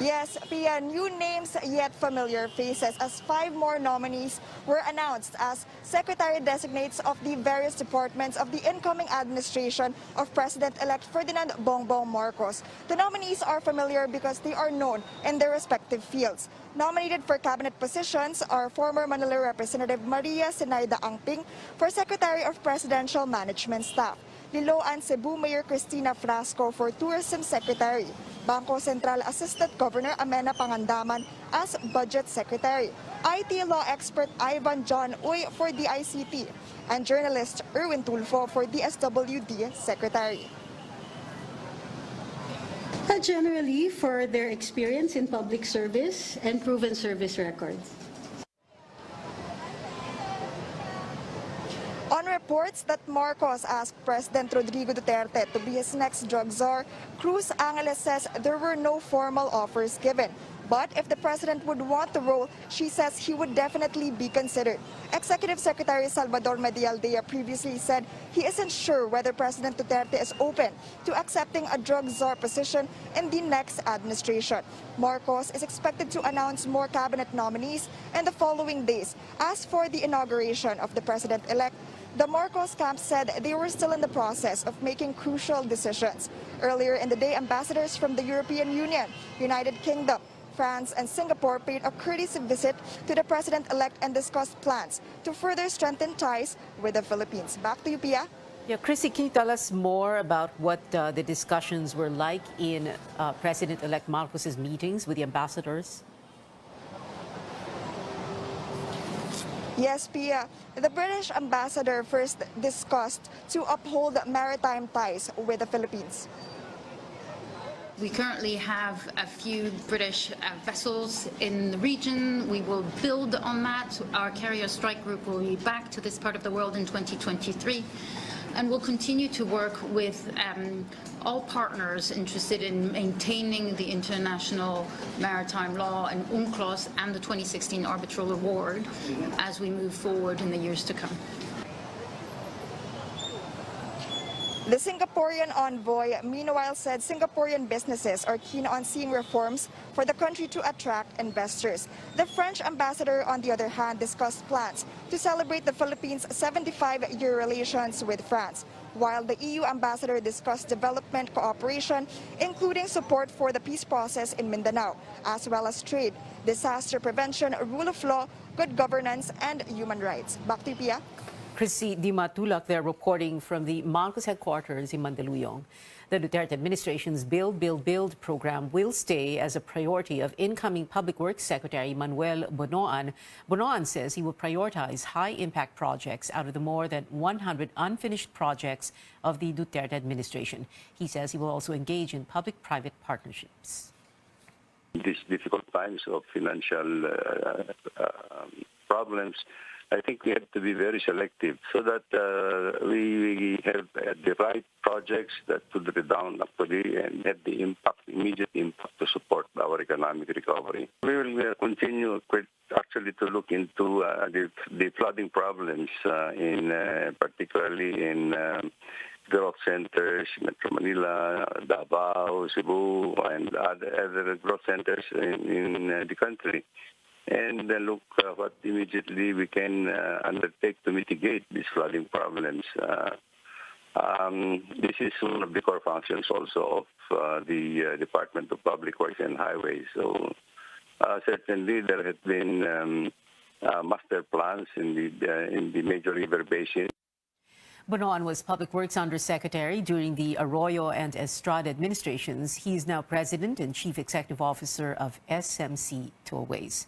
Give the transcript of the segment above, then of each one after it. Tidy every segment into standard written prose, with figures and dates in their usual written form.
Yes, Pia, new names yet familiar faces as 5 more nominees were announced as Secretary-designates of the various departments of the incoming administration of President-elect Ferdinand Bongbong Marcos. The nominees are familiar because they are known in their respective fields. Nominated for cabinet positions are former Manila Representative Maria Sinaida Angping for Secretary of Presidential Management Staff, Liloan Cebu Mayor Cristina Frasco for Tourism Secretary, Bangko Sentral Assistant Governor Amena Pangandaman as Budget Secretary, IT law expert Ivan John Uy for the ICT, and journalist Erwin Tulfo for DSWD Secretary. Generally, for their experience in public service and proven service records. On reports that Marcos asked President Rodrigo Duterte to be his next drug czar, Cruz Angeles says there were no formal offers given. But if the president would want the role, she says he would definitely be considered. Executive Secretary Salvador Medialdea previously said he isn't sure whether President Duterte is open to accepting a drug czar position in the next administration. Marcos is expected to announce more cabinet nominees in the following days. As for the inauguration of the president-elect, the Marcos camp said they were still in the process of making crucial decisions. Earlier in the day, ambassadors from the European Union, United Kingdom, France, and Singapore paid a courtesy visit to the president-elect and discussed plans to further strengthen ties with the Philippines. Back to you, Pia. Yeah, Chrissy, can you tell us more about what the discussions were like in President-elect Marcos's meetings with the ambassadors? Yes, Pia. The British ambassador first discussed to uphold maritime ties with the Philippines. We currently have a few British vessels in the region. We will build on that. Our carrier strike group will be back to this part of the world in 2023. And we'll continue to work with all partners interested in maintaining the international maritime law and UNCLOS and the 2016 arbitral award as we move forward in the years to come. The Singaporean envoy, meanwhile, said Singaporean businesses are keen on seeing reforms for the country to attract investors. The French ambassador, on the other hand, discussed plans to celebrate the Philippines' 75-year relations with France, while the EU ambassador discussed development cooperation, including support for the peace process in Mindanao, as well as trade, disaster prevention, rule of law, good governance, and human rights. Back to you, Pia. Chrissy Di Matulak there reporting from the Marcos headquarters in Mandaluyong. The Duterte administration's Build, Build, Build program will stay as a priority of incoming Public Works Secretary Manuel Bonoan. Bonoan says he will prioritize high-impact projects out of the more than 100 unfinished projects of the Duterte administration. He says he will also engage in public-private partnerships. These difficult times of financial problems, I think we have to be very selective so that we have the right projects that would redound actually and have the impact, immediate impact to support our economic recovery. We will continue actually to look into the flooding problems particularly in growth centers, Metro Manila, Davao, Cebu, and other growth centers in the country. And look what immediately we can undertake to mitigate these flooding problems. This is one of the core functions also of the Department of Public Works and Highways. So certainly there have been master plans in the major river basin. Bonoan was Public Works Undersecretary during the Arroyo and Estrada administrations. He is now President and Chief Executive Officer of SMC Tollways.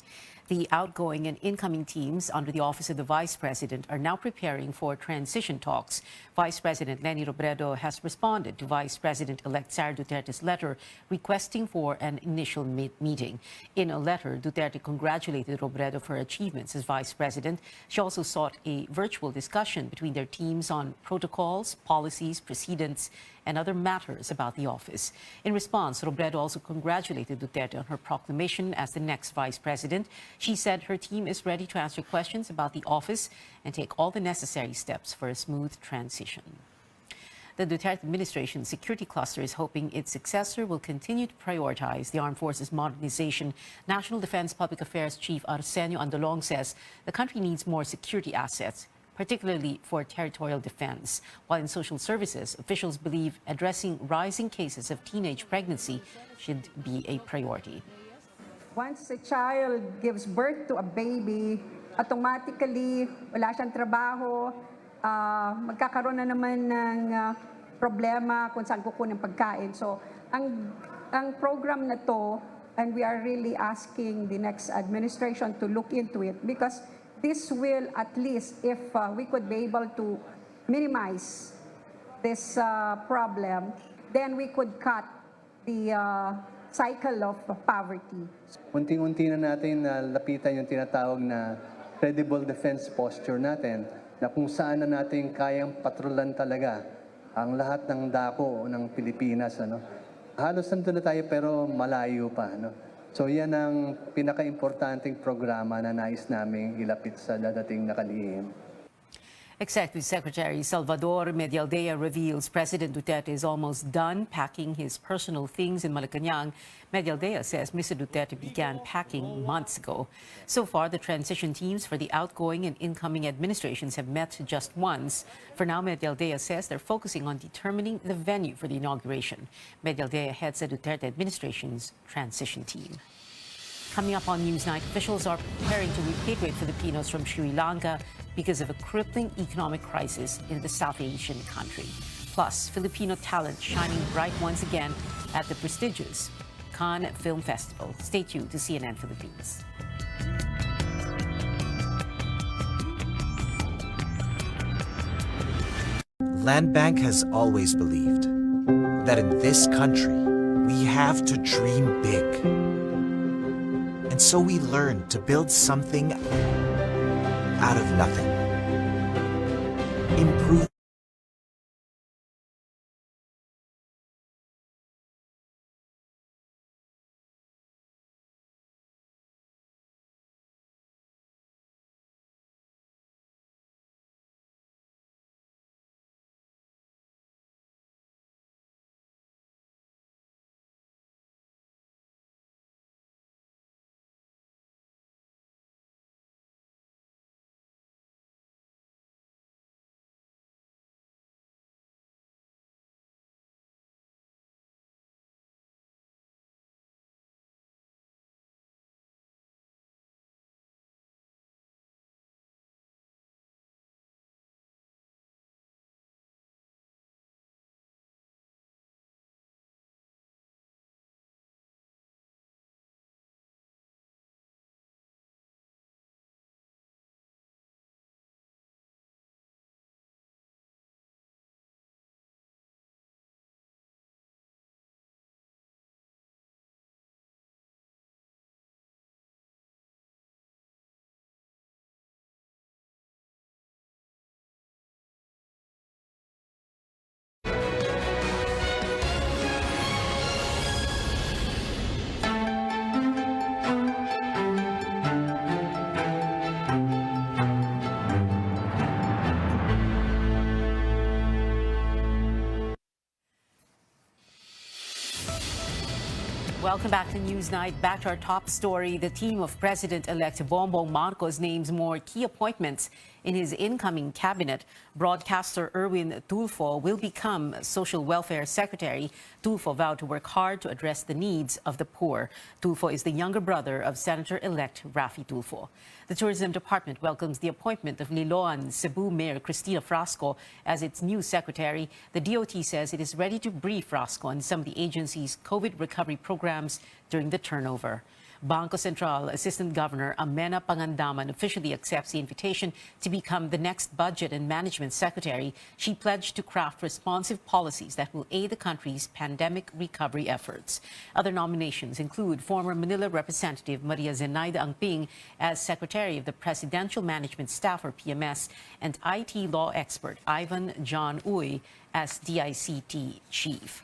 The outgoing and incoming teams under the Office of the Vice President are now preparing for transition talks. Vice President Leni Robredo has responded to Vice President-elect Sara Duterte's letter requesting for an initial meeting. In a letter, Duterte congratulated Robredo for her achievements as Vice President. She also sought a virtual discussion between their teams on protocols, policies, precedents, and other matters about the office. In response, Robredo also congratulated Duterte on her proclamation as the next Vice President. She said her team is ready to answer questions about the office and take all the necessary steps for a smooth transition. The Duterte administration's security cluster is hoping its successor will continue to prioritize the armed forces modernization. National Defense Public Affairs Chief Arsenio Andolong says the country needs more security assets, particularly for territorial defense. While in social services, officials believe addressing rising cases of teenage pregnancy should be a priority. Once a child gives birth to a baby, automatically wala siyang trabaho, magkakaroon na naman ng problema kung saan kukunin pagkain. So ang program na to, and we are really asking the next administration to look into it, because this will, at least if we could be able to minimize this problem, then we could cut the cycle of poverty. Unti-unti na natin lapitan yung tinatawag na credible defense posture natin, na kung saan na natin kayang patrolan talaga ang lahat ng dako ng Pilipinas. Halos nandun na tayo pero malayo pa. So yan ang pinaka-importanting programa na nais naming ilapit sa dadating na kalihim. Executive Secretary Salvador Medialdea reveals President Duterte is almost done packing his personal things in Malacanang. Medialdea says Mr. Duterte began packing months ago. So far, the transition teams for the outgoing and incoming administrations have met just once. For now, Medialdea says they're focusing on determining the venue for the inauguration. Medialdea heads the Duterte administration's transition team. Coming up on Newsnight, officials are preparing to repatriate Filipinos from Sri Lanka because of a crippling economic crisis in the South Asian country. Plus, Filipino talent shining bright once again at the prestigious Cannes Film Festival. Stay tuned to CNN Philippines. Land Bank has always believed that in this country, we have to dream big. And so we learned to build something out of nothing. Improve. Welcome back to Newsnight. Back to our top story. The team of President-elect Bongbong Marcos names more key appointments in his incoming cabinet. Broadcaster Erwin Tulfo will become Social Welfare Secretary. Tulfo vowed to work hard to address the needs of the poor. Tulfo is the younger brother of Senator-elect Raffy Tulfo. The Tourism Department welcomes the appointment of Liloan Cebu Mayor Cristina Frasco as its new secretary. The DOT says it is ready to brief Frasco on some of the agency's COVID recovery programs during the turnover. Bangko Sentral Assistant Governor Amena Pangandaman officially accepts the invitation to become the next Budget and Management Secretary. She pledged to craft responsive policies that will aid the country's pandemic recovery efforts. Other nominations include former Manila Representative Maria Zenaida Angping as Secretary of the Presidential Management Staff, or PMS, and IT law expert Ivan John Uy as DICT Chief.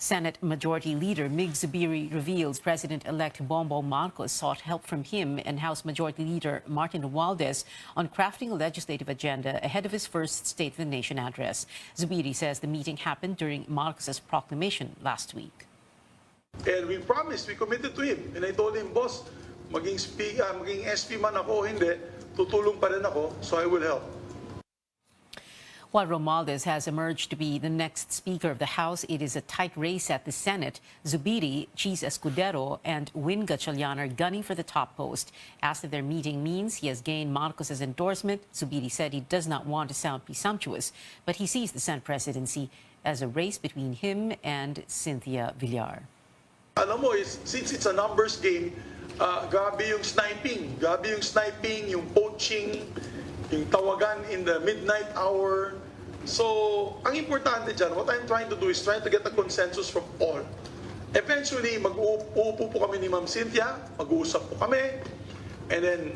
Senate Majority Leader Mig Zubiri reveals President-elect Bongbong Marcos sought help from him and House Majority Leader Martin Romualdez on crafting a legislative agenda ahead of his first State of the Nation address. Zubiri says the meeting happened during Marcos's proclamation last week. And we promised, we committed to him. And I told him, boss, maging SP man ako o hindi, tutulong pa rin ako, so I will help. While Romualdez has emerged to be the next Speaker of the House, it is a tight race at the Senate. Zubiri, Cheese Escudero, and Win Gatchalian are gunning for the top post. Asked if their meeting means he has gained Marcos's endorsement, Zubiri said he does not want to sound presumptuous, but he sees the Senate presidency as a race between him and Cynthia Villar. Alam mo, since it's a numbers game, grabe yung sniping, yung poaching, yung tawagan in the midnight hour. So, ang importante dyan, what I'm trying to do is trying to get a consensus from all. Eventually, mag-uupo po kami ni Ma'am Cynthia, mag-uusap po kami, and then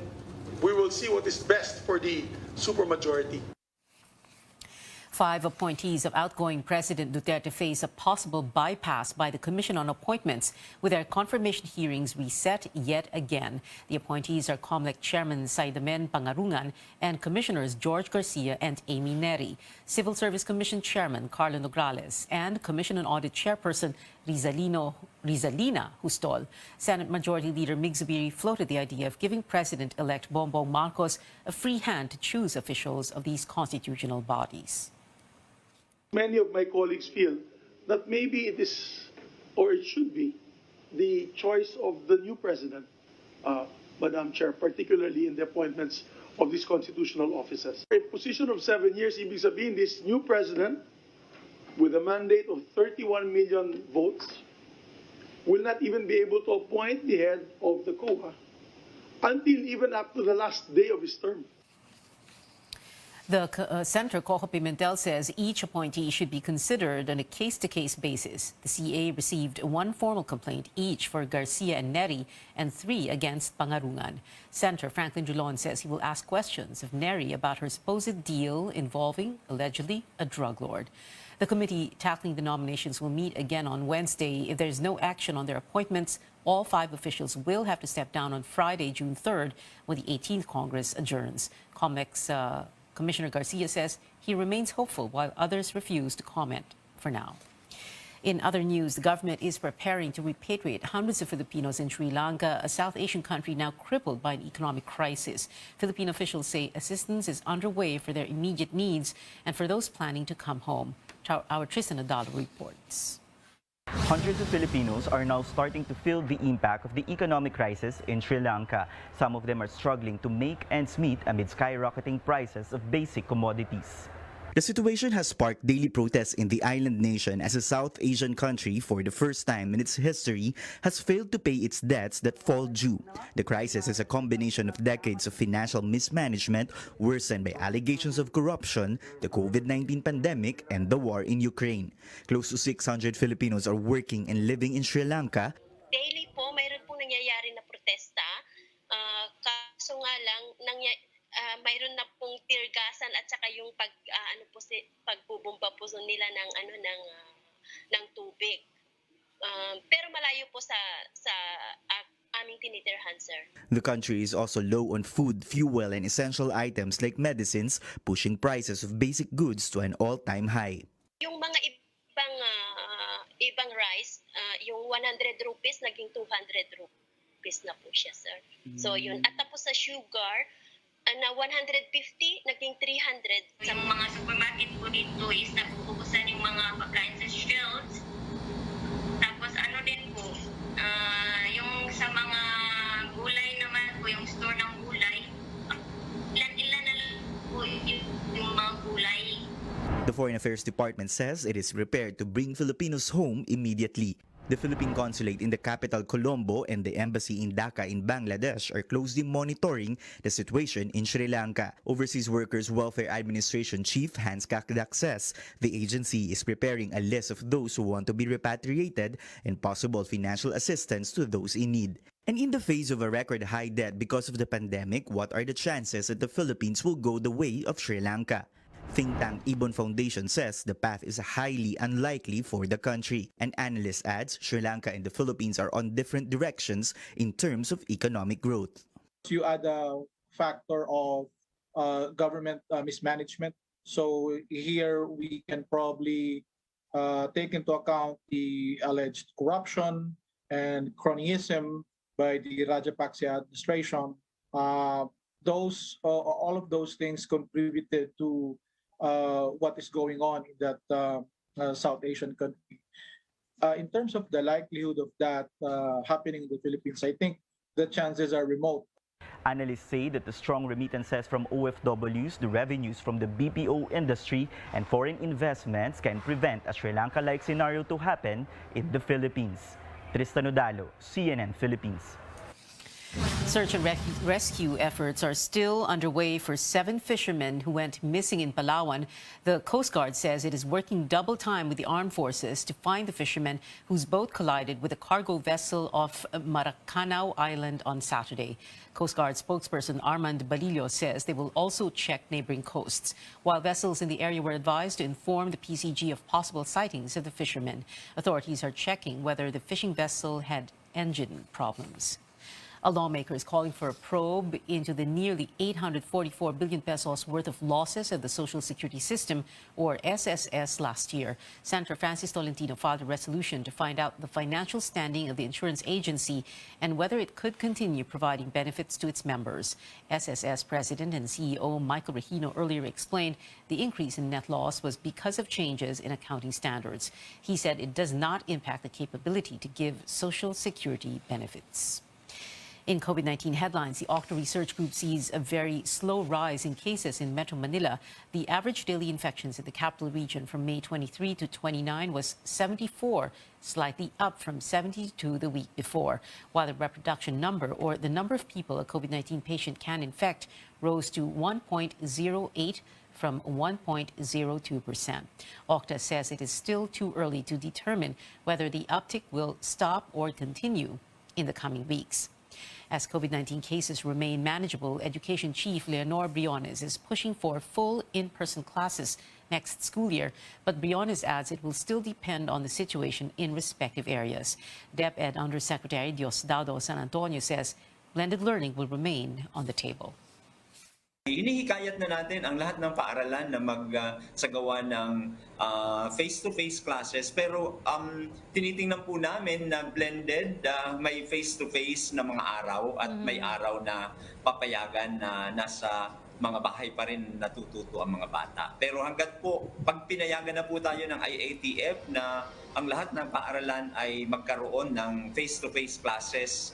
we will see what is best for the supermajority. 5 appointees of outgoing President Duterte face a possible bypass by the Commission on Appointments, with their confirmation hearings reset yet again. The appointees are COMELEC Chairman Saidamen Pangarungan and Commissioners George Garcia and Amy Neri, Civil Service Commission Chairman Carlo Nograles, and Commission on Audit Chairperson Rizalina Hustol. Senate Majority Leader Mig Zubiri floated the idea of giving President-elect Bongbong Marcos a free hand to choose officials of these constitutional bodies. Many of my colleagues feel that maybe it is, or it should be, the choice of the new president, Madam Chair, particularly in the appointments of these constitutional officers. A position of 7 years, ibig sabihin, this new president, with a mandate of 31 million votes, will not even be able to appoint the head of the COA until even up to the last day of his term. The Senator Coco Pimentel says each appointee should be considered on a case-to-case basis. The CA received 1 formal complaint each for Garcia and Neri and 3 against Pangarungan. Senator Franklin Drilon says he will ask questions of Neri about her supposed deal involving, allegedly, a drug lord. The committee tackling the nominations will meet again on Wednesday. If there's no action on their appointments, all 5 officials will have to step down on Friday, June 3rd, when the 18th Congress adjourns. COMELEC's Commissioner Garcia says he remains hopeful, while others refuse to comment for now. In other news, the government is preparing to repatriate hundreds of Filipinos in Sri Lanka, a South Asian country now crippled by an economic crisis. Philippine officials say assistance is underway for their immediate needs and for those planning to come home. Our Tristan Adalo reports. Hundreds of Filipinos are now starting to feel the impact of the economic crisis in Sri Lanka. Some of them are struggling to make ends meet amid skyrocketing prices of basic commodities. The situation has sparked daily protests in the island nation as a South Asian country, for the first time in its history, has failed to pay its debts that fall due. The crisis is a combination of decades of financial mismanagement worsened by allegations of corruption, the COVID-19 pandemic, and the war in Ukraine. Close to 600 Filipinos are working and living in Sri Lanka. Daily po, mayroon pong nangyayari na protesta. Kaso nga lang, mayroon na pong tear gasan at saka yung pagbubomba po nila ng tubig. Pero malayo po sa aming tinitirhan, sir. The country is also low on food, fuel, and essential items like medicines, pushing prices of basic goods to an all-time high. Yung mga ibang rice, yung 100 rupees naging 200 rupees na po siya, sir. So yun. At tapos sa sugar, na 150, naging 300. Sa mga supermarket po dito is nabubusan yung mga pagkain sa shelves. Tapos din po, yung sa mga gulay naman po, yung store ng gulay, ilan na lang po yung mga gulay. The Foreign Affairs Department says it is prepared to bring Filipinos home immediately. The Philippine Consulate in the capital Colombo and the embassy in Dhaka in Bangladesh are closely monitoring the situation in Sri Lanka. Overseas Workers Welfare Administration Chief Hans Kakdak says the agency is preparing a list of those who want to be repatriated and possible financial assistance to those in need. And in the face of a record high debt because of the pandemic, what are the chances that the Philippines will go the way of Sri Lanka? Think tank Ibon Foundation says the path is highly unlikely for the country. An analyst adds Sri Lanka and the Philippines are on different directions in terms of economic growth. You add a factor of government mismanagement. So here we can probably take into account the alleged corruption and cronyism by the Rajapaksa administration. All of those things contributed to what is going on in that South Asian country. In terms of the likelihood of that happening in the Philippines, I think the chances are remote. Analysts say that the strong remittances from OFWs, the revenues from the BPO industry, and foreign investments can prevent a Sri Lanka-like scenario to happen in the Philippines. Tristan Odalo, CNN Philippines. Search and rescue efforts are still underway for 7 fishermen who went missing in Palawan. The Coast Guard says it is working double time with the armed forces to find the fishermen whose boat collided with a cargo vessel off Maracanao Island on Saturday. Coast Guard spokesperson Armand Balillo says they will also check neighboring coasts, while vessels in the area were advised to inform the PCG of possible sightings of the fishermen. Authorities are checking whether the fishing vessel had engine problems. A lawmaker is calling for a probe into the nearly 844 billion pesos worth of losses of the Social Security System, or SSS, last year. Senator Francis Tolentino filed a resolution to find out the financial standing of the insurance agency and whether it could continue providing benefits to its members. SSS President and CEO Michael Regino earlier explained the increase in net loss was because of changes in accounting standards. He said it does not impact the capability to give Social Security benefits. In COVID-19 headlines, the Octa Research Group sees a very slow rise in cases in Metro Manila. The average daily infections in the capital region from May 23 to 29 was 74, slightly up from 72 the week before, while the reproduction number, or the number of people a COVID-19 patient can infect, rose to 1.08 from 1.02%. Octa says it is still too early to determine whether the uptick will stop or continue in the coming weeks. As COVID-19 cases remain manageable, Education Chief Leonor Briones is pushing for full in-person classes next school year. But Briones adds it will still depend on the situation in respective areas. DepEd Undersecretary Diosdado San Antonio says blended learning will remain on the table. Inihikayat na natin ang lahat ng paaralan na magsagawa ng face-to-face classes, pero tinitingnan po namin na blended, may face-to-face na mga araw at may araw na papayagan na nasa mga bahay pa rin natututo ang mga bata. Pero hanggat po, pag pinayagan na po tayo ng IATF na ang lahat ng paaralan ay magkaroon ng face-to-face classes,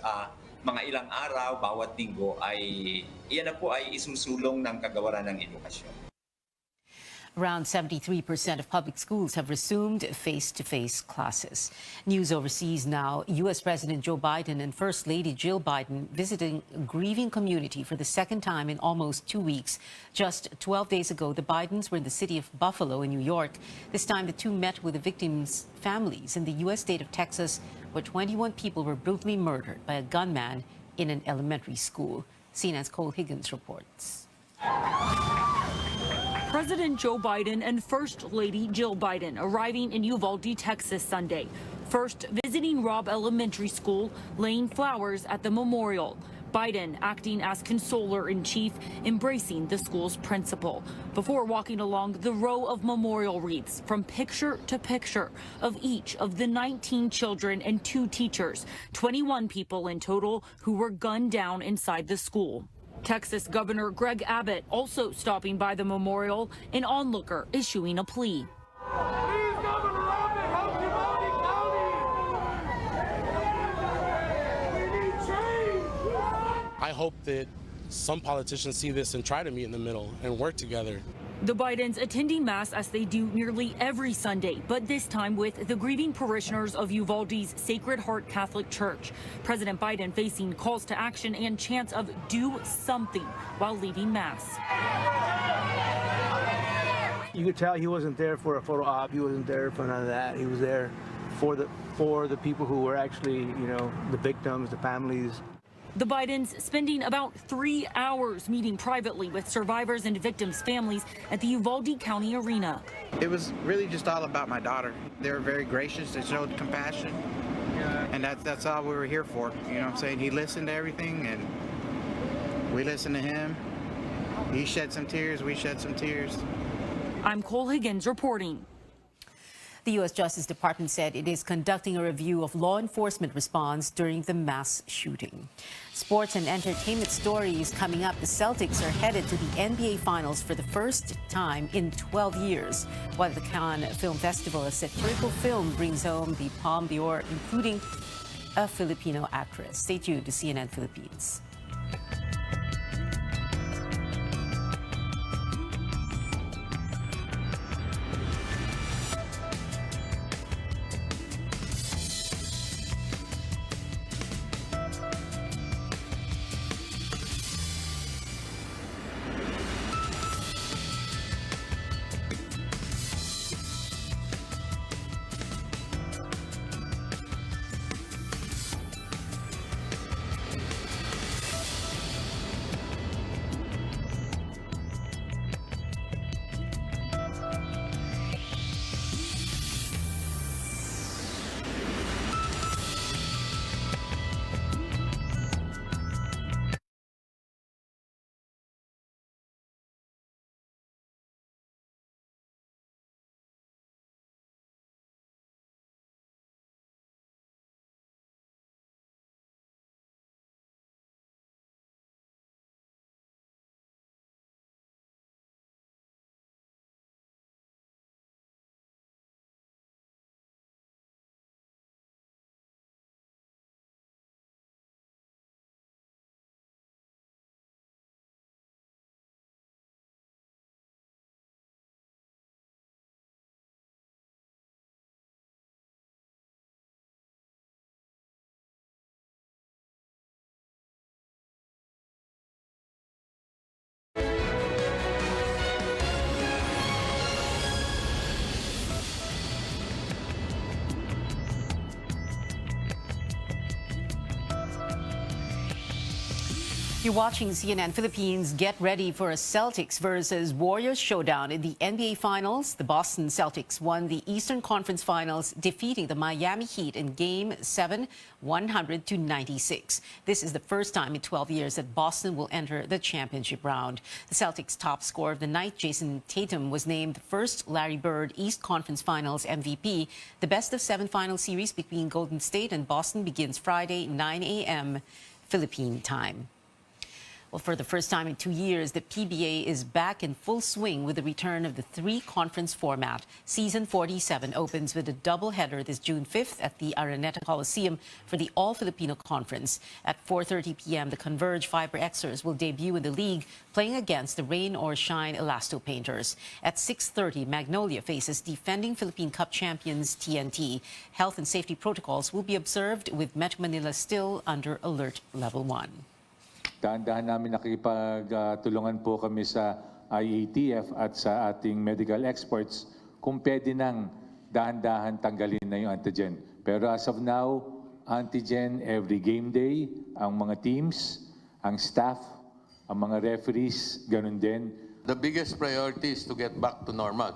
mga ilang araw, bawat linggo, ay iyan na po ay isusulong ng kagawaran ng edukasyon. Around 73% of public schools have resumed face-to-face classes. News overseas now. U.S. President Joe Biden and First Lady Jill Biden visiting a grieving community for the second time in almost 2 weeks. Just 12 days ago, the Bidens were in the city of Buffalo in New York. This time, the two met with the victims' families in the U.S. state of Texas, where 21 people were brutally murdered by a gunman in an elementary school. CNN's Cole Higgins reports. President Joe Biden and First Lady Jill Biden arriving in Uvalde, Texas Sunday. First visiting Robb Elementary School, laying flowers at the memorial. Biden acting as consoler-in-chief, embracing the school's principal, before walking along the row of memorial wreaths from picture to picture of each of the 19 children and 2 teachers, 21 people in total who were gunned down inside the school. Texas Governor Greg Abbott also stopping by the memorial, an onlooker issuing a plea. Please, Governor Abbott, help Uvalde County. We need change. I hope that some politicians see this and try to meet in the middle and work together. The Bidens attending Mass as they do nearly every Sunday, but this time with the grieving parishioners of Uvalde's Sacred Heart Catholic Church. President Biden facing calls to action and chants of do something while leading Mass. You could tell he wasn't there for a photo op. He wasn't there for none of that. He was there for the people who were actually, the victims, the families. The Bidens spending about 3 hours meeting privately with survivors and victims' families at the Uvalde County Arena. It was really just all about my daughter. They were very gracious. They showed compassion. And that's all we were here for. You know what I'm saying? He listened to everything, and we listened to him. He shed some tears. We shed some tears. I'm Cole Higgins reporting. The U.S. Justice Department said it is conducting a review of law enforcement response during the mass shooting. Sports and entertainment stories coming up. The Celtics are headed to the NBA Finals for the first time in 12 years, while the Cannes Film Festival, a satirical film, brings home the Palme d'Or, including a Filipino actress. Stay tuned to CNN Philippines. You're watching CNN Philippines. Get ready for a Celtics versus Warriors showdown in the NBA Finals. The Boston Celtics won the Eastern Conference Finals, defeating the Miami Heat in Game 7, 100-96. This is the first time in 12 years that Boston will enter the championship round. The Celtics' top scorer of the night, Jason Tatum, was named the first Larry Bird East Conference Finals MVP. The best-of-7 final series between Golden State and Boston begins Friday, 9 a.m. Philippine time. Well, for the first time in 2 years, the PBA is back in full swing with the return of the three-conference format. Season 47 opens with a doubleheader this June 5th at the Araneta Coliseum for the All-Filipino Conference. At 4:30 p.m., the Converge Fiber Xers will debut in the league, playing against the Rain or Shine Elasto Painters. At 6:30, Magnolia faces defending Philippine Cup champions TNT. Health and safety protocols will be observed, with Metro Manila still under Alert Level 1. Dahan-dahan namin nakikipagtulungan po kami sa IATF at sa ating medical experts kung pwede nang dahan-dahan tanggalin na yung antigen. Pero as of now, antigen every game day, ang mga teams, ang staff, ang mga referees, ganun din. The biggest priority is to get back to normal.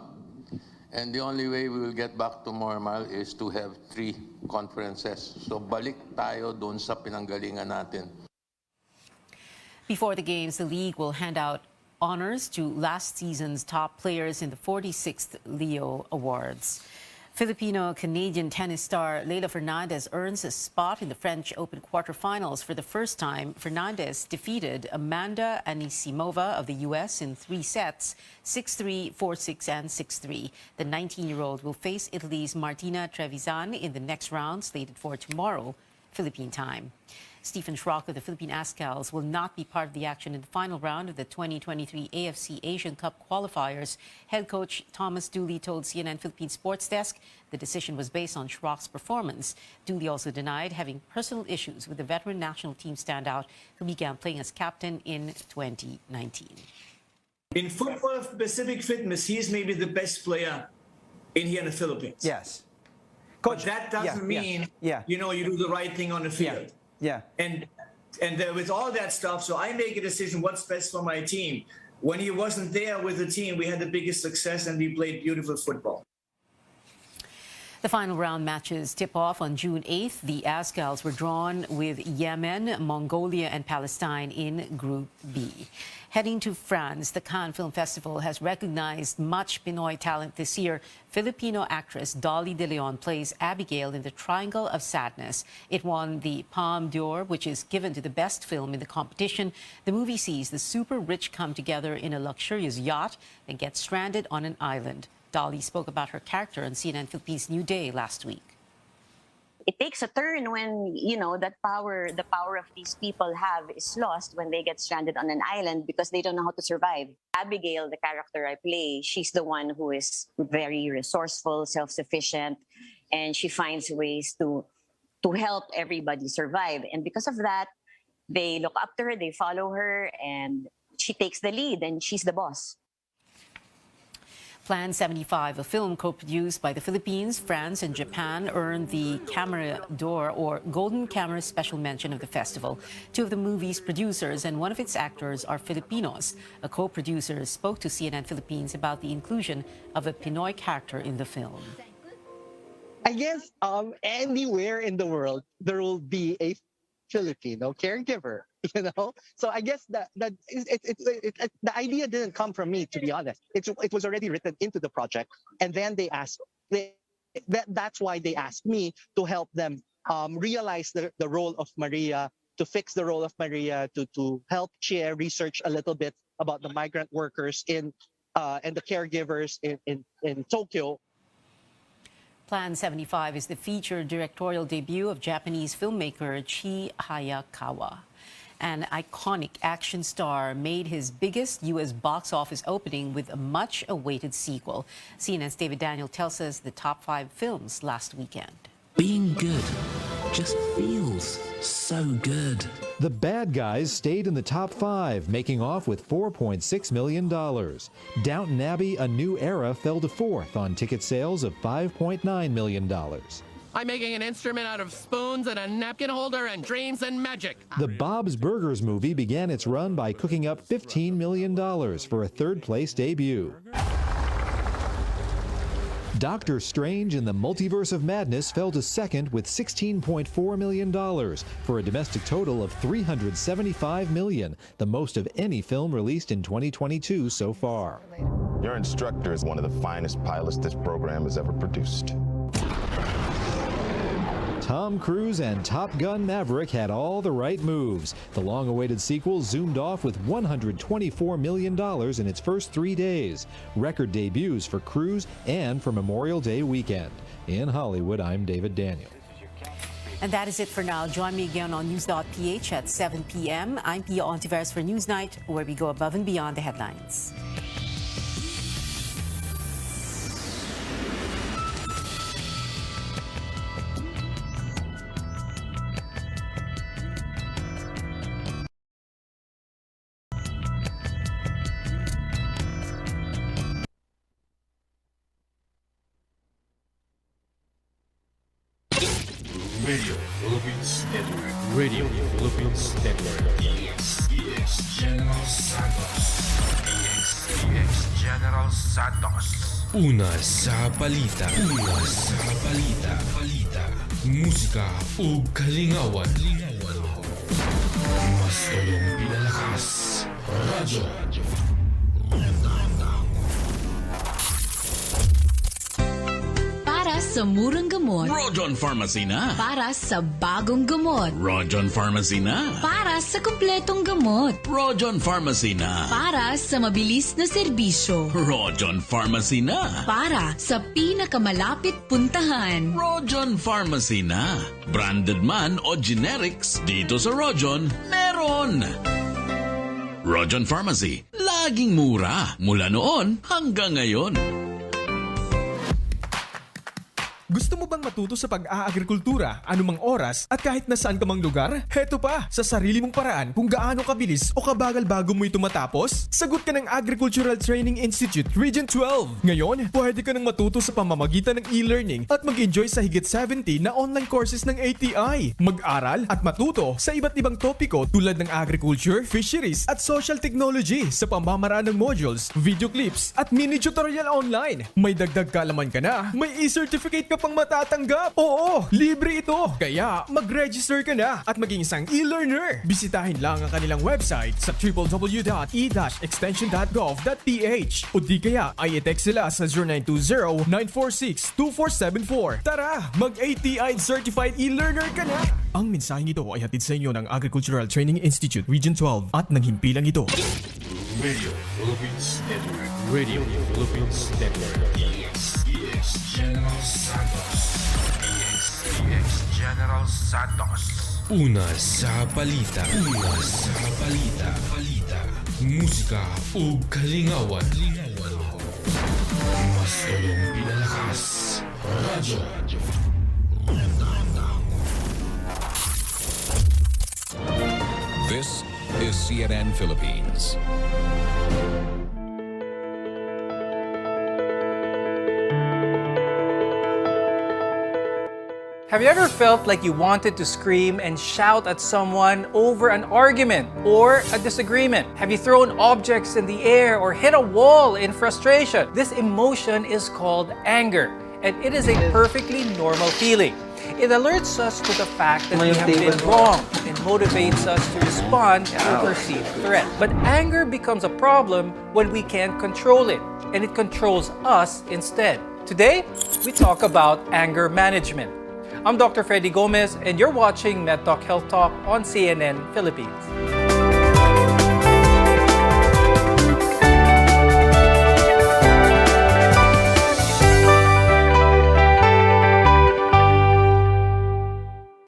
And the only way we will get back to normal is to have 3 conferences. So balik tayo doon sa pinanggalingan natin. Before the games, the league will hand out honors to last season's top players in the 46th Leo Awards. Filipino-Canadian tennis star Leylah Fernandez earns a spot in the French Open quarterfinals for the first time. Fernandez defeated Amanda Anisimova of the U.S. in 3 sets, 6-3, 4-6, and 6-3. The 19-year-old will face Italy's Martina Trevisan in the next round, slated for tomorrow, Philippine time. Stephen Schrock of the Philippine Ascals will not be part of the action in the final round of the 2023 AFC Asian Cup qualifiers. Head coach Thomas Dooley told CNN Philippine Sports Desk the decision was based on Schrock's performance. Dooley also denied having personal issues with the veteran national team standout who began playing as captain in 2019. In football Pacific Fitness, he is maybe the best player in here in the Philippines. Yes. Coach, but that doesn't mean, you know, you do the right thing on the field. Yeah. And And with all that stuff, so I make a decision what's best for my team. When he wasn't there with the team, we had the biggest success and we played beautiful football. The final round matches tip off on June 8th. The Azkals were drawn with Yemen, Mongolia and Palestine in Group B. Heading to France, the Cannes Film Festival has recognized much Pinoy talent this year. Filipino actress Dolly De Leon plays Abigail in The Triangle of Sadness. It won the Palme d'Or, which is given to the best film in the competition. The movie sees the super rich come together in a luxurious yacht and get stranded on an island. Dolly spoke about her character on CNN Philippines New Day last week. It takes a turn when, the power of these people have is lost when they get stranded on an island because they don't know how to survive. Abigail, the character I play, she's the one who is very resourceful, self-sufficient, and she finds ways to help everybody survive. And because of that, they look up to her, they follow her, and she takes the lead, and she's the boss. Plan 75, a film co-produced by the Philippines, France and Japan, earned the Camera d'Or, or Golden Camera Special Mention of the festival. Two of the movie's producers and one of its actors are Filipinos. A co-producer spoke to CNN Philippines about the inclusion of a Pinoy character in the film. I guess anywhere in the world, there will be a Filipino caregiver. So I guess the idea didn't come from me, to be honest. It was already written into the project, and then that's why they asked me to help them realize the role of Maria, to fix the role of Maria, to help share research a little bit about the migrant workers and the caregivers in Tokyo. Plan 75 is the feature directorial debut of Japanese filmmaker Chi Hayakawa. An iconic action star made his biggest U.S. box office opening with a much-awaited sequel. CNN's David Daniel tells us the top 5 films last weekend. Being good just feels so good. The Bad Guys stayed in the top 5, making off with $4.6 million. Downton Abbey: A New Era fell to 4th on ticket sales of $5.9 million. I'm making an instrument out of spoons and a napkin holder and dreams and magic. The Bob's Burgers movie began its run by cooking up $15 million for a third-place debut. Doctor Strange in the Multiverse of Madness fell to 2nd with $16.4 million for a domestic total of $375 million, the most of any film released in 2022 so far. Your instructor is one of the finest pilots this program has ever produced. Tom Cruise and Top Gun Maverick had all the right moves. The long-awaited sequel zoomed off with $124 million in its first 3 days. Record debuts for Cruise and for Memorial Day weekend. In Hollywood, I'm David Daniel. And that is it for now. Join me again on News.ph at 7 p.m. I'm Pia Ontiveros for Newsnight, where we go above and beyond the headlines. Radio Philippines Network. Radio Philippines Network. DX General Santos. DX General Santos. Una sa balita. Una sa balita. Musika ug kalingawan. Mas tulong pinalakas. Radyo. Para sa murang gamot. Rojon Pharmacy na. Para sa bagong gamot. Rojon Pharmacy na. Para sa kumpletong gamot. Rojon Pharmacy na. Para sa mabilis na serbisyo. Rojon Pharmacy na. Para sa pinakamalapit puntahan. Rojon Pharmacy na. Branded man o generics, dito sa Rojon, meron. Rojon Pharmacy, laging mura. Mula noon hanggang ngayon. Gusto mo bang matuto sa pag-aagrikultura, anumang oras at kahit nasaan ka mang lugar? Heto pa, sa sarili mong paraan kung gaano kabilis o kabagal bago mo ito matapos? Sagot ka ng Agricultural Training Institute Region 12. Ngayon, pwede ka nang matuto sa pamamagitan ng e-learning at mag-enjoy sa higit 70 na online courses ng ATI. Mag-aral at matuto sa iba't ibang topiko tulad ng agriculture, fisheries at social technology sa pamamaraan ng modules, video clips at mini tutorial online. May dagdag kaalaman ka na, may e-certificate ka pang matatanggap. Oo, libre ito. Kaya mag-register ka na at maging isang e-learner. Bisitahin lang ang kanilang website sa www.e-extension.gov.ph o di kaya ay i-text sila sa 0920-946-2474. Tara, mag-ATI certified e-learner ka na. Ang mensaheng ito ay hatid sa inyo ng Agricultural Training Institute Region 12 at naghimpilang ito. Radio Philippines Network. Radio Philippines Network. EX General Santos. EX General Santos. Una sa balita. Una sa balita. Musika o kalingawan. Mas tulong pinalakas. Radyo. This is CNN Philippines. Have you ever felt like you wanted to scream and shout at someone over an argument or a disagreement? Have you thrown objects in the air or hit a wall in frustration? This emotion is called anger, and it is a perfectly normal feeling. It alerts us to the fact that we have been wrong and motivates us to respond to a perceived threat. But anger becomes a problem when we can't control it, and it controls us instead. Today, we talk about anger management. I'm Dr. Freddy Gomez, and you're watching MedTalk Health Talk on CNN Philippines.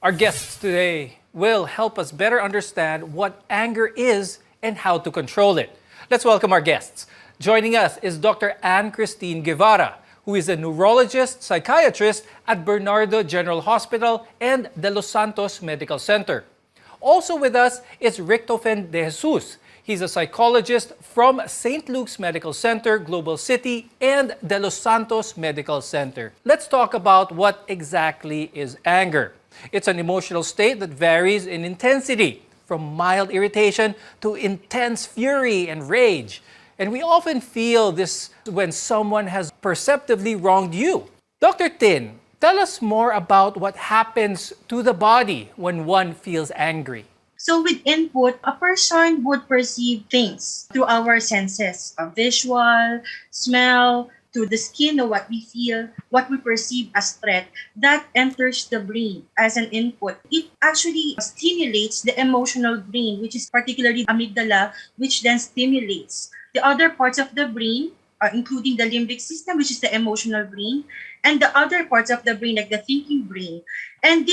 Our guests today will help us better understand what anger is and how to control it. Let's welcome our guests. Joining us is Dr. Anne Christine Guevara, who is a neurologist, psychiatrist at Bernardo General Hospital and the Los Santos Medical Center. Also with us is Richtofen De Jesus. He's a psychologist from St. Luke's Medical Center, Global City, and the Los Santos Medical Center. Let's talk about what exactly is anger. It's an emotional state that varies in intensity, from mild irritation to intense fury and rage. And we often feel this when someone has perceptively wronged you. Dr. Tin, tell us more about what happens to the body when one feels angry. So with input, a person would perceive things through our senses, visual, smell, to the skin of what we feel, what we perceive as threat, that enters the brain as an input. It actually stimulates the emotional brain, which is particularly amygdala, which then stimulates the other parts of the brain, including the limbic system, which is the emotional brain, and the other parts of the brain, like the thinking brain. And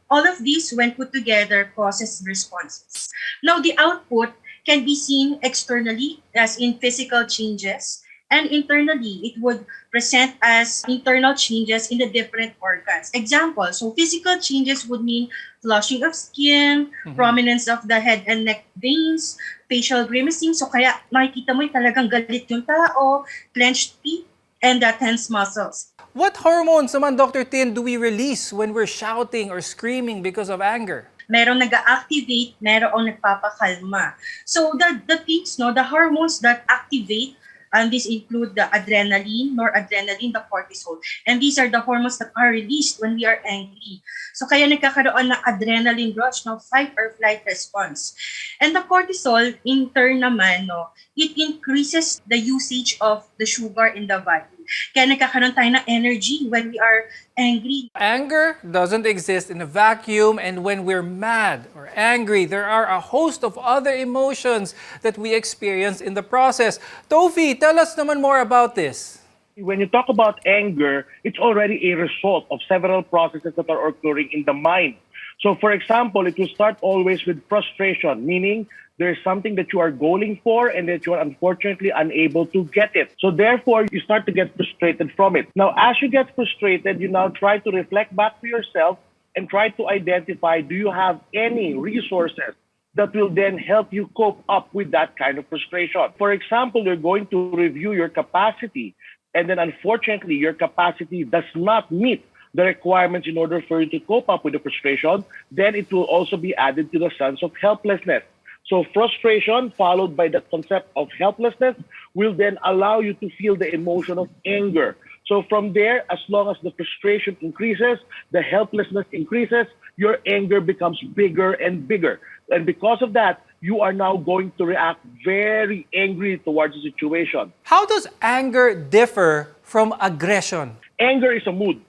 all of these, when put together, causes responses. Now, the output can be seen externally, as in physical changes, and internally, it would present as internal changes in the different organs. Example, so physical changes would mean flushing of skin, prominence of the head and neck veins, facial grimacing. So kaya makikita mo talagang galit yung tao, clenched teeth, and tense muscles. What hormones naman, Dr. Tin, do we release when we're shouting or screaming because of anger? Merong nag-activate, merong nagpapakalma. So the things, the hormones that activate, and these include the adrenaline, noradrenaline, the cortisol. And these are the hormones that are released when we are angry. So kaya nagkakaroon ng adrenaline rush, fight or flight response. And the cortisol, in turn naman, it increases the usage of the sugar in the body. Kaya nagkakaroon tayo ng energy when we are angry. Anger doesn't exist in a vacuum, and when we're mad or angry, there are a host of other emotions that we experience in the process. Tofi, tell us naman more about this. When you talk about anger, it's already a result of several processes that are occurring in the mind. So for example, it will start always with frustration, meaning there's something that you are going for and that you are unfortunately unable to get it. So therefore, you start to get frustrated from it. Now, as you get frustrated, you now try to reflect back to yourself and try to identify, do you have any resources that will then help you cope up with that kind of frustration? For example, you're going to review your capacity, and then unfortunately, your capacity does not meet the requirements in order for you to cope up with the frustration. Then it will also be added to the sense of helplessness. So frustration followed by the concept of helplessness will then allow you to feel the emotion of anger. So from there, as long as the frustration increases, the helplessness increases, your anger becomes bigger and bigger. And because of that, you are now going to react very angry towards the situation. How does anger differ from aggression? Anger is a mood,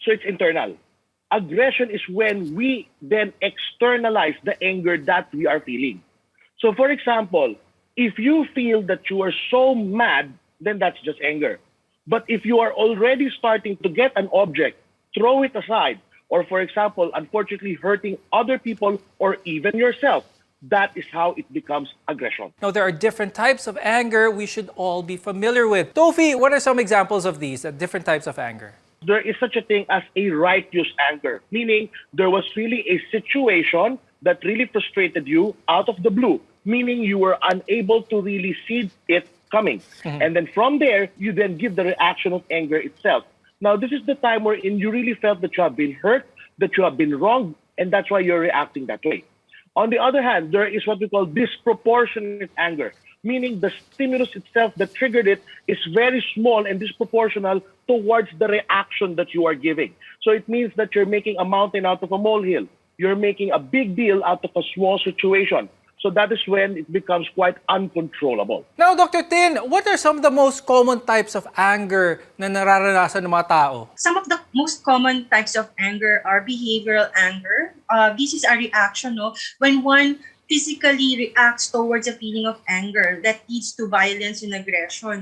so it's internal. Aggression is when we then externalize the anger that we are feeling. So for example, if you feel that you are so mad, then that's just anger. But if you are already starting to get an object, throw it aside, or for example, unfortunately hurting other people or even yourself, that is how it becomes aggression. Now, there are different types of anger we should all be familiar with. Tofi, what are some examples of these, different types of anger? There is such a thing as a righteous anger, meaning there was really a situation that really frustrated you out of the blue, meaning you were unable to really see it coming. And then from there, you then give the reaction of anger itself. Now, this is the time wherein you really felt that you have been hurt, that you have been wronged, and that's why you're reacting that way. On the other hand, there is what we call disproportionate anger, meaning the stimulus itself that triggered it is very small and disproportional towards the reaction that you are giving. So it means that you're making a mountain out of a molehill. You're making a big deal out of a small situation. So that is when it becomes quite uncontrollable. Now, Dr. Tin, what are some of the most common types of anger na nararanasan ng mga tao? Some of the most common types of anger are behavioral anger. This is a reaction when one physically reacts towards a feeling of anger that leads to violence and aggression.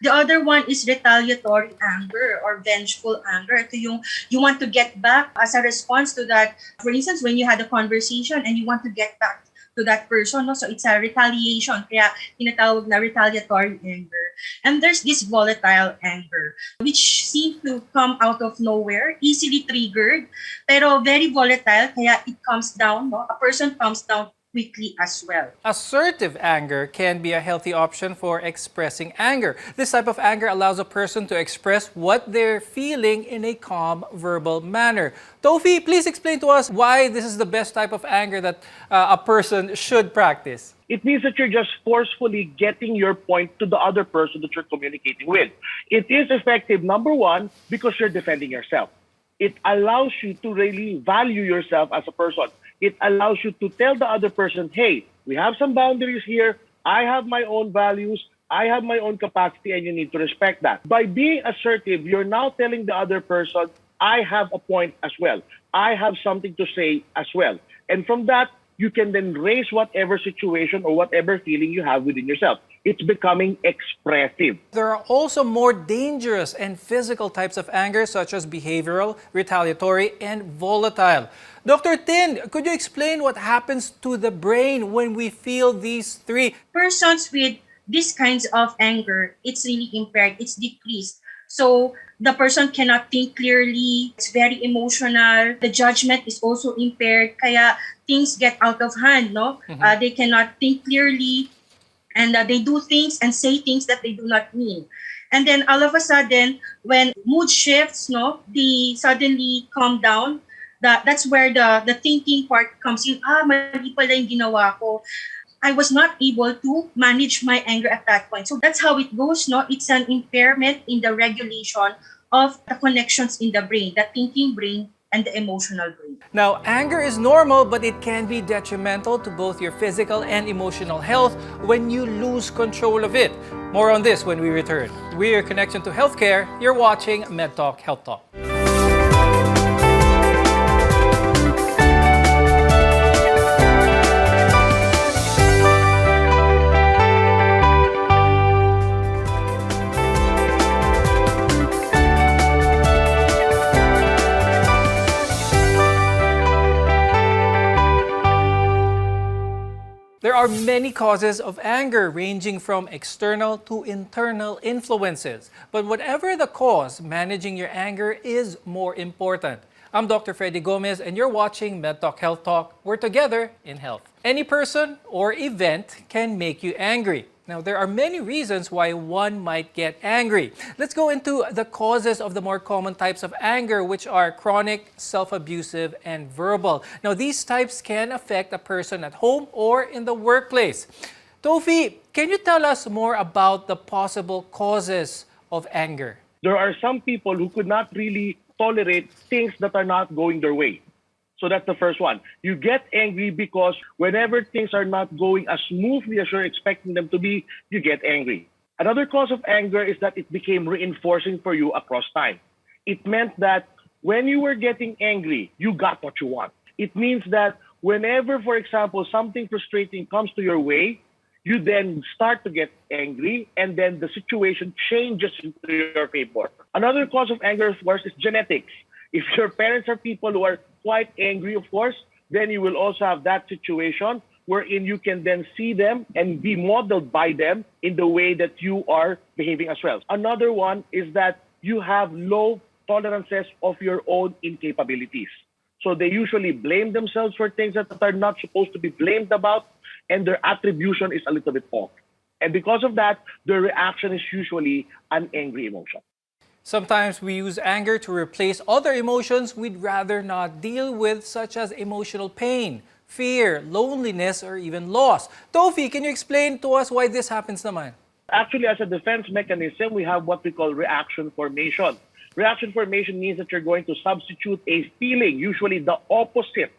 The other one is retaliatory anger or vengeful anger. Ito yung you want to get back as a response to that. For instance, when you had a conversation and you want to get back to that person, so it's a retaliation, kaya tinatawag na retaliatory anger. And there's this volatile anger, which seems to come out of nowhere, easily triggered, pero very volatile, kaya it comes down, a person comes down quickly as well. Assertive anger can be a healthy option for expressing anger. This type of anger allows a person to express what they're feeling in a calm, verbal manner. Tofi, please explain to us why this is the best type of anger that a person should practice. It means that you're just forcefully getting your point to the other person that you're communicating with. It is effective, number one, because you're defending yourself. It allows you to really value yourself as a person. It allows you to tell the other person, hey, we have some boundaries here. I have my own values. I have my own capacity, and you need to respect that. By being assertive, you're now telling the other person, I have a point as well. I have something to say as well. And from that, you can then raise whatever situation or whatever feeling you have within yourself. It's becoming expressive. There are also more dangerous and physical types of anger, such as behavioral, retaliatory, and volatile. Dr. Tin, could you explain what happens to the brain when we feel these three? Persons with these kinds of anger, it's really impaired, it's decreased. So the person cannot think clearly, it's very emotional, the judgment is also impaired, kaya things get out of hand, They cannot think clearly, and they do things and say things that they do not mean. And then all of a sudden, when mood shifts, they suddenly calm down. That's where the thinking part comes in. Mali pala yung ginawa ko. I was not able to manage my anger at that point. So that's how it goes, It's an impairment in the regulation of the connections in the brain, the thinking brain and the emotional brain. Now, anger is normal, but it can be detrimental to both your physical and emotional health when you lose control of it. More on this when we return. We are Connection to Healthcare. You're watching MedTalk Health Talk. There are many causes of anger, ranging from external to internal influences. But whatever the cause, managing your anger is more important. I'm Dr. Freddy Gomez, and you're watching MedTalk Health Talk. We're together in health. Any person or event can make you angry. Now, there are many reasons why one might get angry. Let's go into the causes of the more common types of anger, which are chronic, self-abusive, and verbal. Now, these types can affect a person at home or in the workplace. Tofi, can you tell us more about the possible causes of anger? There are some people who could not really tolerate things that are not going their way. So that's the first one. You get angry because whenever things are not going as smoothly as you're expecting them to be, you get angry. Another cause of anger is that it became reinforcing for you across time. It meant that when you were getting angry, you got what you want. It means that whenever, for example, something frustrating comes to your way, you then start to get angry, and then the situation changes into your favor. Another cause of anger, of course, is genetics. If your parents are people who are quite angry, of course, then you will also have that situation wherein you can then see them and be modeled by them in the way that you are behaving as well. Another one is that you have low tolerances of your own incapabilities. So they usually blame themselves for things that are not supposed to be blamed about, and their attribution is a little bit off. And because of that, their reaction is usually an angry emotion. Sometimes we use anger to replace other emotions we'd rather not deal with, such as emotional pain, fear, loneliness, or even loss. Tofi, can you explain to us why this happens naman? Actually, as a defense mechanism, we have what we call reaction formation. Reaction formation means that you're going to substitute a feeling, usually the opposite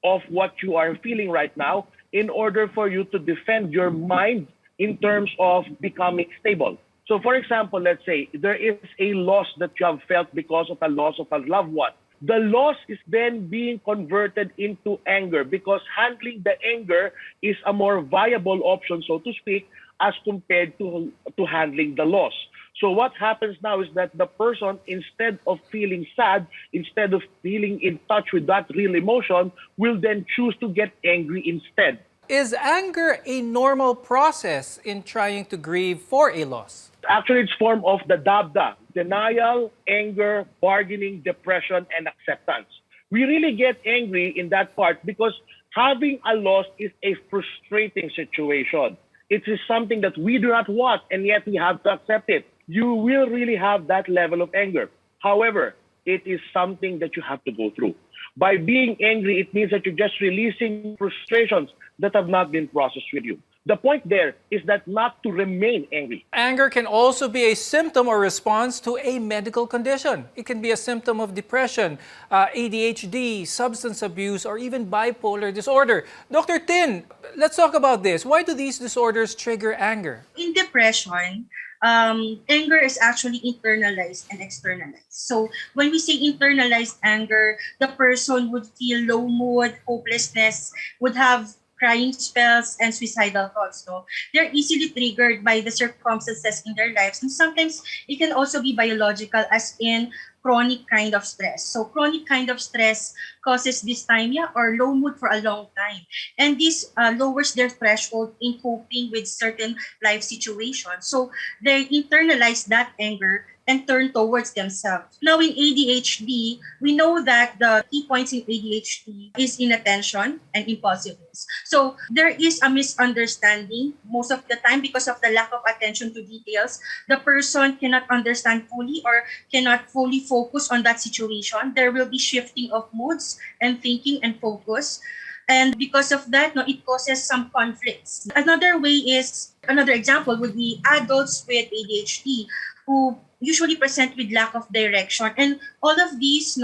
of what you are feeling right now, in order for you to defend your mind in terms of becoming stable. So, for example, let's say there is a loss that you have felt because of a loss of a loved one. The loss is then being converted into anger because handling the anger is a more viable option, so to speak, as compared to handling the loss. So what happens now is that the person, instead of feeling sad, instead of feeling in touch with that real emotion, will then choose to get angry instead. Is anger a normal process in trying to grieve for a loss? Actually, it's form of the DABDA: denial, anger, bargaining, depression, and acceptance. We really get angry in that part because having a loss is a frustrating situation. It is something that we do not want, and yet we have to accept it. You will really have that level of anger. However, it is something that you have to go through. By being angry, it means that you're just releasing frustrations that have not been processed with you. The point there is that not to remain angry. Anger can also be a symptom or response to a medical condition. It can be a symptom of depression, ADHD, substance abuse, or even bipolar disorder. Dr. Tin, let's talk about this. Why do these disorders trigger anger? In depression, anger is actually internalized and externalized. So when we say internalized anger, the person would feel low mood, hopelessness, would have crying spells, and suicidal thoughts. No? They're easily triggered by the circumstances in their lives. And sometimes it can also be biological, as in chronic kind of stress. So chronic kind of stress causes dysthymia or low mood for a long time. And this lowers their threshold in coping with certain life situations. So they internalize that anger and turn towards themselves. Now in ADHD, we know that the key points in ADHD is inattention and impulsiveness. So there is a misunderstanding most of the time because of the lack of attention to details. The person cannot understand fully or cannot fully focus on that situation. There will be shifting of moods and thinking and focus. And because of that, it causes some conflicts. Another example would be adults with ADHD who usually present with lack of direction. And all of these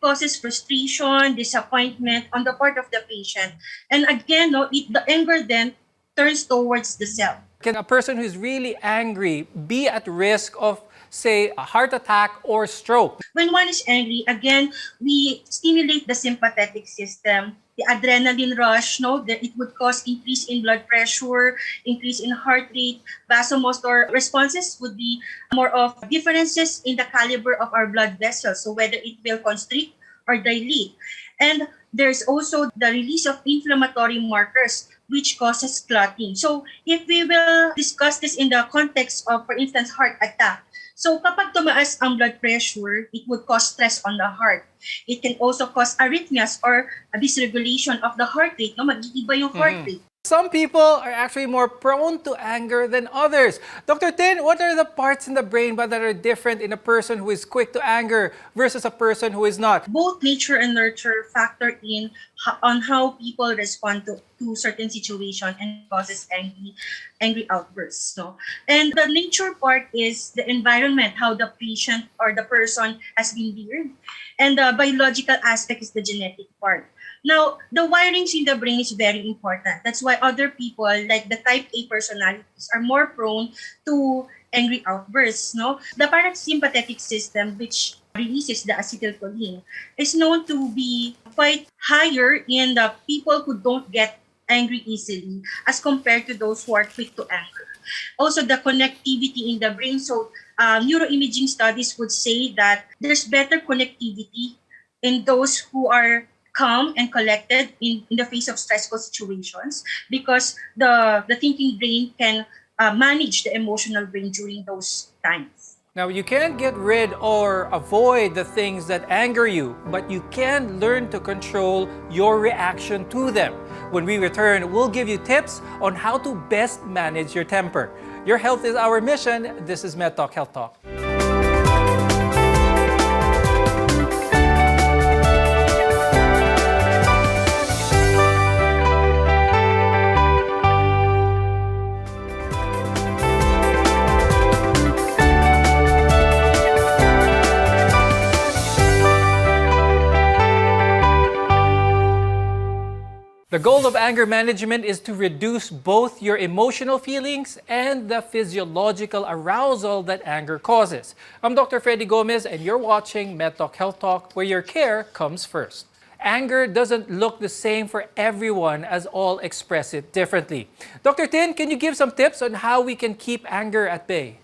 causes frustration, disappointment on the part of the patient. And again, the anger then turns towards the self. Can a person who's really angry be at risk of, say, a heart attack or stroke? When one is angry, again, we stimulate the sympathetic system, the adrenaline rush, that it would cause increase in blood pressure, increase in heart rate. Vasomotor responses would be more of differences in the caliber of our blood vessels, so whether it will constrict or dilate. And there's also the release of inflammatory markers which causes clotting. So if we will discuss this in the context of, for instance, heart attack, so kapag tumaas ang blood pressure, it would cause stress on the heart. It can also cause arrhythmias or a dysregulation of the heart rate. No? Mag-iiba yung heart rate. Some people are actually more prone to anger than others. Dr. Tin, what are the parts in the brain that are different in a person who is quick to anger versus a person who is not? Both nature and nurture factor in on how people respond to certain situations and causes angry outbursts. No? And the nature part is the environment, how the patient or the person has been reared. And the biological aspect is the genetic part. Now, the wirings in the brain is very important. That's why other people, like the type A personalities, are more prone to angry outbursts. No? The parasympathetic system, which releases the acetylcholine, is known to be quite higher in the people who don't get angry easily as compared to those who are quick to anger. Also, the connectivity in the brain. So, neuroimaging studies would say that there's better connectivity in those who are calm and collected in the face of stressful situations, because the thinking brain can manage the emotional brain during those times. Now, you can't get rid or avoid the things that anger you, but you can learn to control your reaction to them. When we return, we'll give you tips on how to best manage your temper. Your health is our mission. This is MedTalk Health Talk. The goal of anger management is to reduce both your emotional feelings and the physiological arousal that anger causes. I'm Dr. Freddy Gomez, and you're watching MedTalk Health Talk, where your care comes first. Anger doesn't look the same for everyone, as all express it differently. Dr. Tin, can you give some tips on how we can keep anger at bay?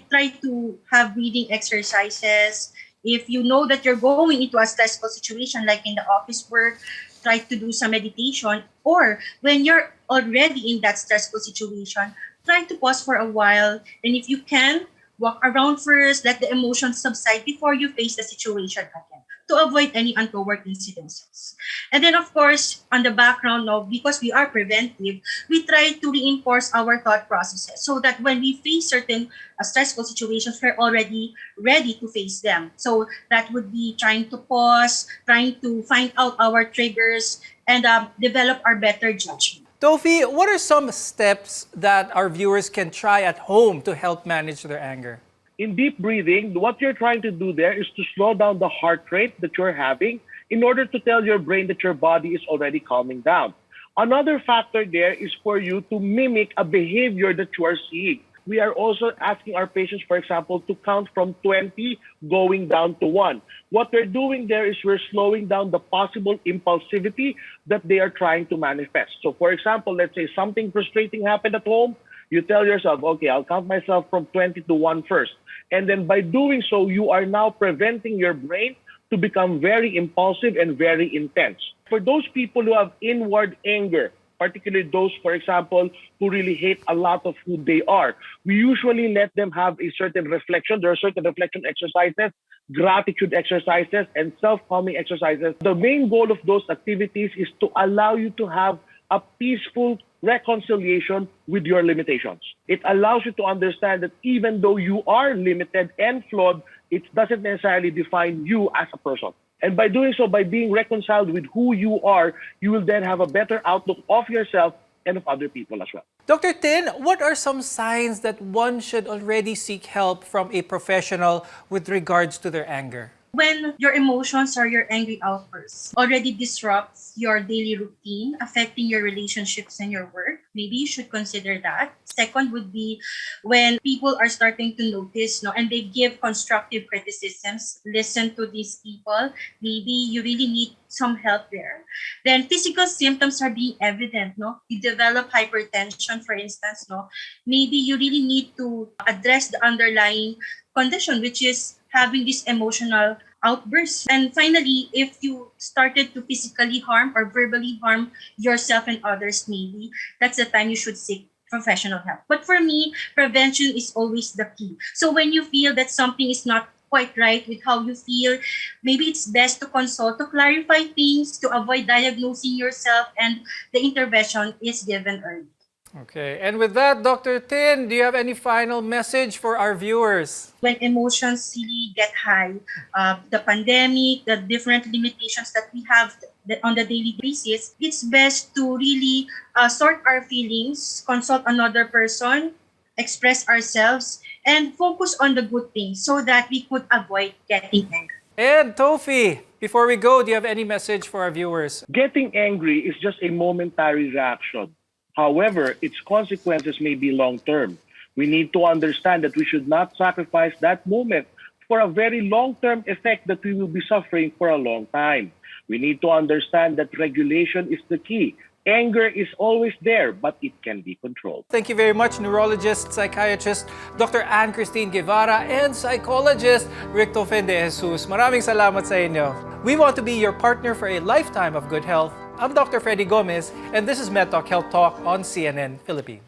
Try to have breathing exercises. If you know that you're going into a stressful situation, like in the office work, try to do some meditation. Or when you're already in that stressful situation, try to pause for a while. And if you can, walk around first, let the emotions subside before you face the situation again, to avoid any untoward incidences. And then, of course, on the background, now, because we are preventive, we try to reinforce our thought processes so that when we face certain stressful situations, we're already ready to face them. So that would be trying to pause, trying to find out our triggers, and develop our better judgment. Tofi, what are some steps that our viewers can try at home to help manage their anger? In deep breathing, what you're trying to do there is to slow down the heart rate that you're having in order to tell your brain that your body is already calming down. Another factor there is for you to mimic a behavior that you are seeing. We are also asking our patients, for example, to count from 20 going down to 1. What we're doing there is we're slowing down the possible impulsivity that they are trying to manifest. So, for example, let's say something frustrating happened at home. You tell yourself, okay, I'll count myself from 20 to 1 first. And then by doing so, you are now preventing your brain to become very impulsive and very intense. For those people who have inward anger, particularly those, for example, who really hate a lot of who they are, we usually let them have a certain reflection. There are certain reflection exercises, gratitude exercises, and self-calming exercises. The main goal of those activities is to allow you to have a peaceful reconciliation with your limitations. It allows you to understand that even though you are limited and flawed, it doesn't necessarily define you as a person. And by doing so, by being reconciled with who you are, you will then have a better outlook of yourself and of other people as well. Dr. Tin, what are some signs that one should already seek help from a professional with regards to their anger? When your emotions or your angry outbursts already disrupts your daily routine, affecting your relationships and your work, maybe you should consider that. Second would be when people are starting to notice, and they give constructive criticisms. Listen to these people. Maybe you really need some help there. Then physical symptoms are being evident. You develop hypertension, for instance. Maybe you really need to address the underlying condition, which is having these emotional outbursts. And finally, if you started to physically harm or verbally harm yourself and others, maybe that's the time you should seek professional help. But for me, prevention is always the key. So when you feel that something is not quite right with how you feel, maybe it's best to consult to clarify things, to avoid diagnosing yourself, and the intervention is given early. Okay, and with that, Dr. Tin, do you have any final message for our viewers? When emotions really get high, the pandemic, the different limitations that we have on the daily basis, it's best to really sort our feelings, consult another person, express ourselves, and focus on the good things so that we could avoid getting angry. And Tofi, before we go, do you have any message for our viewers? Getting angry is just a momentary reaction. However, its consequences may be long-term. We need to understand that we should not sacrifice that moment for a very long-term effect that we will be suffering for a long time. We need to understand that regulation is the key. Anger is always there, but it can be controlled. Thank you very much, neurologist, psychiatrist, Dr. Ann-Christine Guevara, and psychologist, Rick Tofen de Jesus. Maraming salamat sa inyo. We want to be your partner for a lifetime of good health. I'm Dr. Freddy Gomez, and this is MedTalk Health Talk on CNN Philippines.